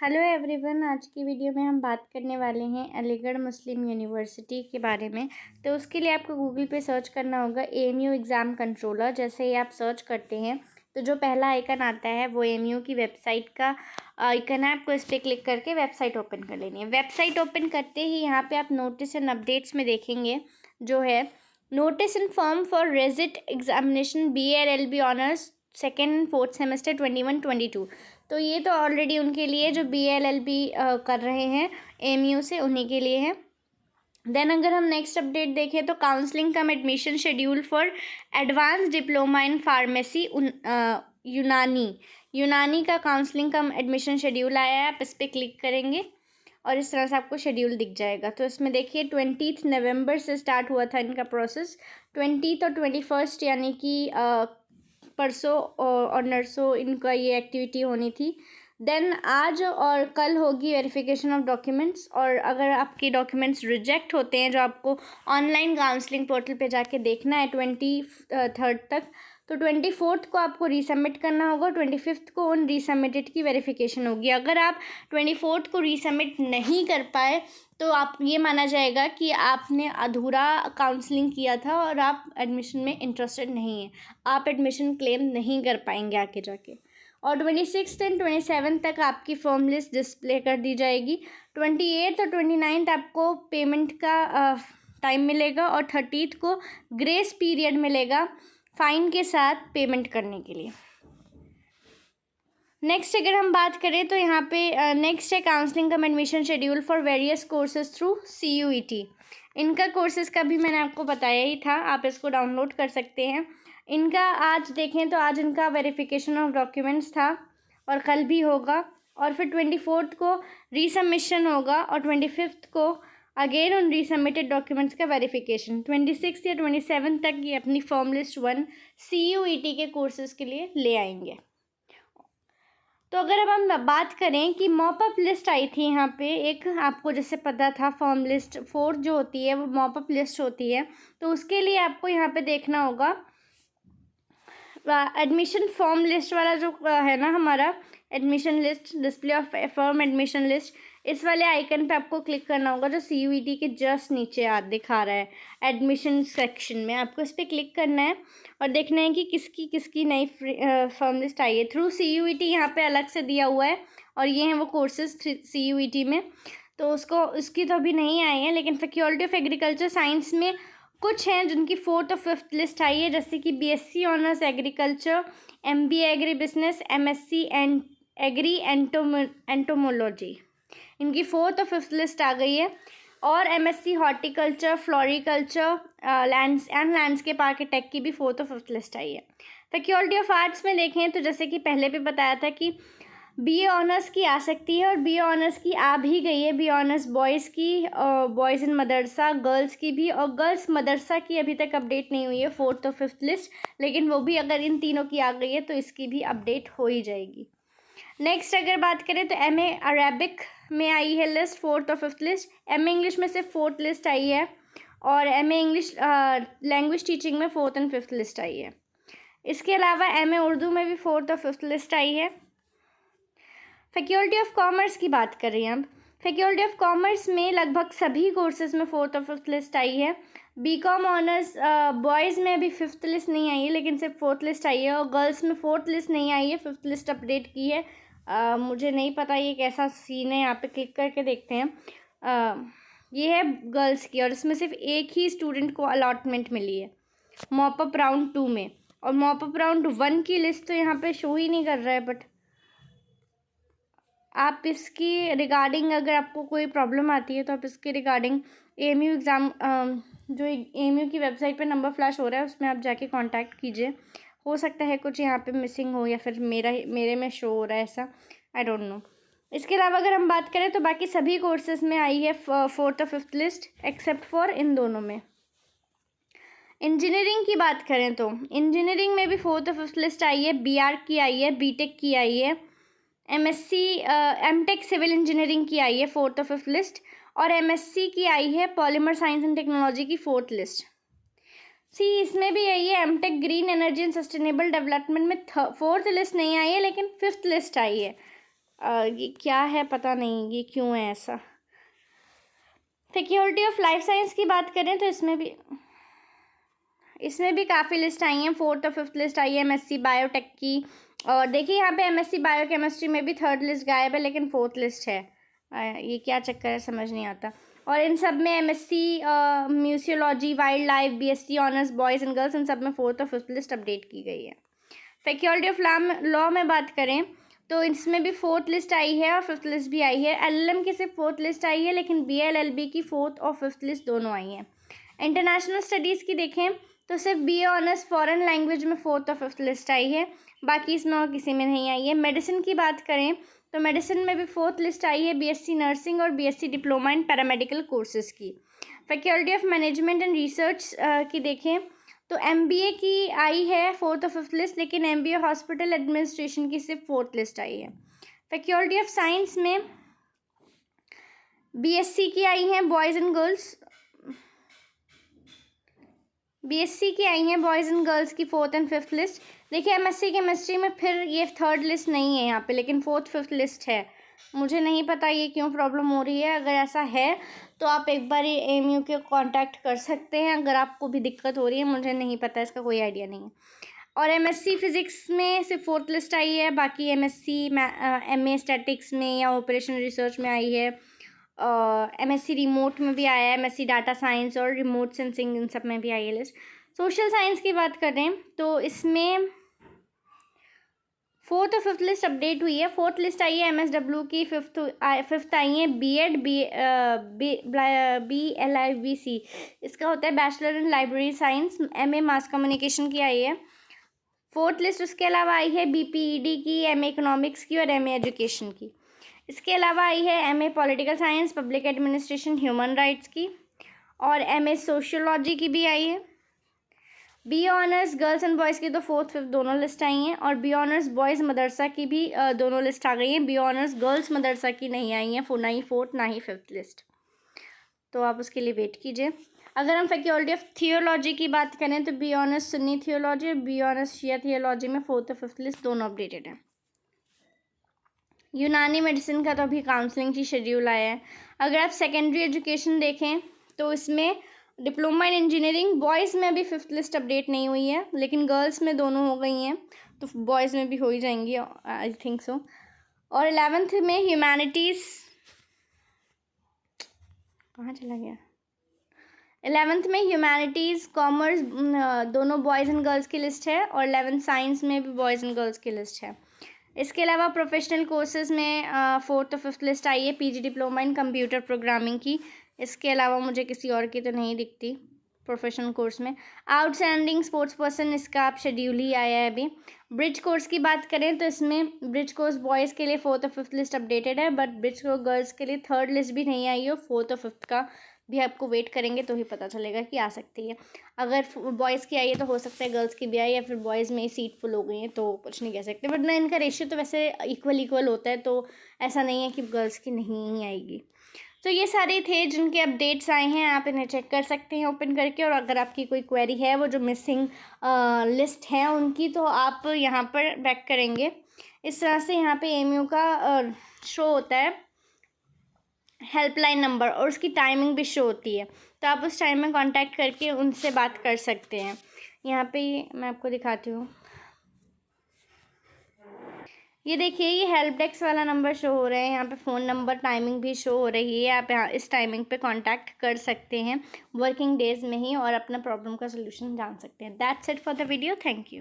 Hello everyone. आज की video में हम बात करने वाले हैं अलीगढ़ मुस्लिम यूनिवर्सिटी के बारे में। तो उसके लिए आपको गूगल पे सर्च करना होगा एएमयू एग्ज़ाम कंट्रोलर। जैसे ही आप सर्च करते हैं तो जो पहला आइकन आता है वो एएमयू की वेबसाइट का आइकन है। आपको इस पर क्लिक करके वेबसाइट ओपन कर लेनी है। वेबसाइट ओपन करते ही यहाँ पर आप नोटिस एंड अपडेट्स में देखेंगे जो है notice in form for resit examination BA-LLB honours second and fourth semester 21-22। तो ये तो ऑलरेडी उनके लिए जो BA-LLB कर रहे हैं एएमयू से, उन्हीं के लिए है। देन अगर हम नेक्स्ट अपडेट देखें तो counselling come admission schedule for advance diploma in pharmacy यूनानी का काउंसलिंग कम एडमिशन शेड्यूल आया है। आप इस पर क्लिक करेंगे और इस तरह से आपको शेड्यूल दिख जाएगा। तो इसमें देखिए 20 नवंबर से स्टार्ट हुआ था इनका प्रोसेस। 20 और 21 यानी कि परसों और नरसों इनका ये एक्टिविटी होनी थी। देन आज और कल होगी वेरिफिकेशन ऑफ डॉक्यूमेंट्स। और अगर आपके डॉक्यूमेंट्स रिजेक्ट होते हैं, जो आपको ऑनलाइन काउंसलिंग पोर्टल पे जाके देखना है 23 तक, तो 24 को आपको रीसबमिट करना होगा। 25 को उन रीसबमिटेड की वेरिफिकेशन होगी। अगर आप 24 को रीसबमिट नहीं कर पाए तो आप ये माना जाएगा कि आपने अधूरा काउंसलिंग किया था और आप एडमिशन में इंटरेस्टेड नहीं हैं। आप एडमिशन क्लेम नहीं कर पाएंगे आगे जाके। और 26 एंड 27 तक आपकी फॉर्म लिस्ट डिस्प्ले कर दी जाएगी। 28 और 29 आपको पेमेंट का टाइम मिलेगा और 30 को ग्रेस पीरियड मिलेगा फ़ाइन के साथ पेमेंट करने के लिए। नेक्स्ट अगर हम बात करें तो यहाँ पे नेक्स्ट है counselling come admission schedule for various courses through CUET। इनका कोर्सेज का भी मैंने आपको बताया ही था, आप इसको डाउनलोड कर सकते हैं। इनका आज देखें तो आज इनका वेरिफिकेशन ऑफ डॉक्यूमेंट्स था और कल भी होगा। और फिर 24 को रीसबमिशन होगा और 25 को अगेन उन रीसबमिटेड डॉक्यूमेंट्स का वेरिफिकेशन। 26 या 27 तक ये अपनी फॉर्म लिस्ट 1 CUET के कोर्सेज़ के लिए ले आएंगे। तो अगर अब हम बात करें कि मॉपअप लिस्ट आई थी यहाँ पे एक, आपको जैसे पता था फॉर्म लिस्ट 4 जो होती है वो मॉपअप लिस्ट होती है। तो उसके लिए आपको यहाँ पे देखना होगा एडमिशन फॉर्म लिस्ट वाला जो है ना हमारा admission list, display of form admission list, इस वाले आइकन पे आपको क्लिक करना होगा जो CUET के जस्ट नीचे दिखा रहा है एडमिशन सेक्शन में। आपको इस पर क्लिक करना है और देखना है कि किसकी किसकी नई फॉर्म लिस्ट आई है। थ्रू CUET यहाँ पे अलग से दिया हुआ है और ये हैं वो कोर्सेज CUET में। तो उसकी तो अभी नहीं आई है, लेकिन फैकल्टी ऑफ एग्रीकल्चर साइंस में कुछ हैं जिनकी 4th और 5th लिस्ट आई है, जैसे कि BSc honours agriculture, MBA agri business, MSc agri entomology, इनकी 4th और 5th लिस्ट आ गई है। और MSc horticulture, floriculture, landscape architect की भी 4th और 5th लिस्ट आई है। फैकल्टी ऑफ आर्ट्स में देखें तो जैसे कि पहले भी बताया था कि BA ऑनर्स की आ सकती है और BA ऑनर्स की आ भी गई है। BA ऑनर्स बॉयज़ की, बॉयज़ इन मदरसा, गर्ल्स की भी, और गर्ल्स मदरसा की अभी तक अपडेट नहीं हुई है 4th और 5th लिस्ट, लेकिन वो भी अगर इन तीनों की आ गई है तो इसकी भी अपडेट हो ही जाएगी। नेक्स्ट अगर बात करें तो MA अरेबिक में आई है लिस्ट 4th और 5th लिस्ट। MA इंग्लिश में सिर्फ 4th लिस्ट आई है और MA इंग्लिश लैंग्वेज टीचिंग में 4th एंड 5th लिस्ट आई है। इसके अलावा MA उर्दू में भी 4th और 5th लिस्ट आई है। फैकल्टी ऑफ कॉमर्स की बात कर रही हैं अब। फैकल्टी ऑफ कॉमर्स में लगभग सभी कोर्सेज में 4th और 5th लिस्ट आई है। BCom ऑनर्स बॉयज़ में अभी 5th लिस्ट नहीं आई है, लेकिन सिर्फ 4th लिस्ट आई है। और गर्ल्स में 4th लिस्ट नहीं आई है, 5th लिस्ट अपडेट की है। मुझे नहीं पता ये कैसा सीन है, यहाँ पे क्लिक करके देखते हैं। ये है गर्ल्स की और इसमें सिर्फ एक ही स्टूडेंट को अलॉटमेंट मिली है मॉपअप राउंड 2 में, और मॉपअप राउंड 1 की लिस्ट तो यहाँ पे शो ही नहीं कर रहा है। बट आप इसकी रिगार्डिंग अगर आपको कोई प्रॉब्लम आती है तो आप इसके रिगार्डिंग AMU एग्ज़ाम जो AMU की वेबसाइट पे नंबर फ्लैश हो रहा है उसमें आप जाके कांटेक्ट कीजिए। हो सकता है कुछ यहाँ पे मिसिंग हो या फिर मेरे में शो हो रहा है ऐसा, आई डोंट नो। इसके अलावा अगर हम बात करें तो बाकी सभी कोर्सेज में आई है 4th और 5th list except for in दोनों में। इंजीनियरिंग की बात करें तो इंजीनियरिंग में भी 4th और 5th लिस्ट आई है। BR की आई है, BTech की आई है, MSc MTech सिविल इंजीनियरिंग की आई है 4th और 5th लिस्ट, और MSc की आई है पॉलीमर साइंस एंड टेक्नोलॉजी की 4th लिस्ट। इसमें भी यही है MTech green energy and sustainable development में 4th लिस्ट नहीं आई है, लेकिन 5th लिस्ट आई है। ये क्या है पता नहीं, ये क्यों है ऐसा। फैकल्टी ऑफ लाइफ साइंस की बात करें तो इसमें भी काफ़ी लिस्ट आई हैं। 4th और 5th लिस्ट आई है एमएससी बायोटेक की। और देखिए यहाँ पे एमएससी बायोकेमिस्ट्री में भी 3rd लिस्ट गायब है, लेकिन 4th लिस्ट है। ये क्या चक्कर है समझ नहीं आता। और इन सब में MSc museology, wild life, BSc honours boys and girls, इन सब में 4th और 5th लिस्ट अपडेट की गई है। फैकल्टी ऑफ लॉ में बात करें तो इसमें भी 4th लिस्ट आई है और 5th लिस्ट भी आई है। एलएलएम की सिर्फ 4th लिस्ट आई है, लेकिन बीएलएलबी की 4th और 5th लिस्ट दोनों आई हैं। इंटरनेशनल स्टडीज़ की देखें तो सिर्फ बीए ऑनर्स फॉरेन लैंग्वेज में 4th और 5th लिस्ट आई है, बाकी इसमें और किसी में नहीं आई है। मेडिसिन की बात करें तो मेडिसिन में भी 4th लिस्ट आई है बीएससी नर्सिंग और BSc diploma in paramedical courses की। Faculty of management and research की देखें तो एमबीए की आई है 4th और 5th लिस्ट, लेकिन एमबीए हॉस्पिटल एडमिनिस्ट्रेशन की सिर्फ 4th लिस्ट आई है। फैकल्टी ऑफ साइंस में बीएससी की आई हैं बॉयज़ एंड गर्ल्स, बीएससी की आई हैं बॉयज़ एंड गर्ल्स की 4th एंड 5th लिस्ट। देखिए एमएससी केमिस्ट्री में फिर ये 3rd लिस्ट नहीं है यहाँ पे, लेकिन 4th 5th लिस्ट है। मुझे नहीं पता ये क्यों प्रॉब्लम हो रही है। अगर ऐसा है तो आप एक बार ये एमयू के कांटेक्ट कर सकते हैं अगर आपको भी दिक्कत हो रही है। मुझे नहीं पता, इसका कोई आइडिया नहीं है। और एमएससी फिज़िक्स में सिर्फ 4th लिस्ट आई है, बाकी एमएससी एमए स्टैटिक्स में या ऑपरेशन रिसर्च में आई है। एमएससी रिमोट में भी आया है, एमएससी डाटा साइंस और रिमोट सेंसिंग, इन सब में भी आई है लिस्ट। सोशल साइंस की बात करें तो इसमें 4th और 5th लिस्ट अपडेट हुई है। 4th लिस्ट आई है एमएसडब्ल्यू की, 5th आई है बीएड BLIBC, इसका होता है bachelor in library science. MA mass communication की आई है 4th लिस्ट। उसके अलावा आई है बीपीईडी की, एमए इकोनॉमिक्स की और एमए एजुकेशन की। इसके अलावा आई है MA political science, public administration, human rights की, और एमए सोशियोलॉजी की भी आई है। B honours girls and boys की तो 4th 5th दोनों लिस्ट आई हैं, और बी ऑनर्स बॉयज़ मदरसा की भी दोनों लिस्ट आ गई हैं। बी ऑनर्स गर्ल्स मदरसा की नहीं आई हैं, ना ही 4th ना ही 5th लिस्ट, तो आप उसके लिए वेट कीजिए। अगर हम फैकल्टी ऑफ थियोलॉजी की बात करें तो बी ऑनर्स सुन्नी थियोलॉजी और बी ऑनर्स शिया थियोलॉजी में 4th और 5th लिस्ट दोनों अपडेटेड है। यूनानी मेडिसिन का तो अभी काउंसलिंग की शेड्यूल आया है। अगर आप सेकेंडरी एजुकेशन देखें तो इसमें डिप्लोमा इन इंजीनियरिंग बॉयज़ में अभी 5th लिस्ट अपडेट नहीं हुई है, लेकिन गर्ल्स में दोनों हो गई हैं, तो बॉयज़ में भी हो ही जाएंगी, आई थिंक सो। और 11th में ह्यूमैनिटीज़, कहाँ चला गया, 11th में ह्यूमैनिटीज़ कॉमर्स दोनों बॉयज़ एंड गर्ल्स की लिस्ट है, और 11th साइंस में भी बॉयज़ एंड गर्ल्स की लिस्ट है। इसके अलावा प्रोफेशनल कोर्सेज़ में 4th और 5th लिस्ट आई है PG diploma in computer programming की। इसके अलावा मुझे किसी और की तो नहीं दिखती प्रोफेशनल कोर्स में। आउटस्टैंडिंग स्पोर्ट्स पर्सन, इसका आप शेड्यूल ही आया है अभी। ब्रिज कोर्स की बात करें तो इसमें ब्रिज कोर्स बॉयज़ के लिए 4th और 5th लिस्ट अपडेटेड है, बट ब्रिज कोर्स गर्ल्स के लिए 3rd लिस्ट भी नहीं आई है, 4th और 5th का भी आपको वेट करेंगे तो ही पता चलेगा कि आ सकती है। अगर बॉयज़ की आई है तो हो सकता है गर्ल्स की भी आई, या फिर बॉयज़ में ही सीट फुल हो गई है तो कुछ नहीं कह सकते। बट ना, इनका रेशियो तो वैसे इक्वल होता है, तो ऐसा नहीं है कि गर्ल्स की नहीं आएगी। तो ये सारे थे जिनके अपडेट्स आए हैं, आप इन्हें चेक कर सकते हैं ओपन करके। और अगर आपकी कोई क्वेरी है, वो जो मिसिंग लिस्ट है उनकी, तो आप यहाँ पर बैक करेंगे। इस तरह से यहाँ पे एमयू का शो होता है हेल्पलाइन नंबर, और उसकी टाइमिंग भी शो होती है, तो आप उस टाइम में कांटेक्ट करके उनसे बात कर सकते हैं। यहाँ पे मैं आपको दिखाती हूँ, ये देखिए, ये हेल्प डेस्क वाला नंबर शो हो रहा है, यहाँ पे फ़ोन नंबर, टाइमिंग भी शो हो रही है। आप यहाँ इस टाइमिंग पे कांटेक्ट कर सकते हैं वर्किंग डेज़ में ही, और अपना प्रॉब्लम का सलूशन जान सकते हैं। That's it for the video, thank you.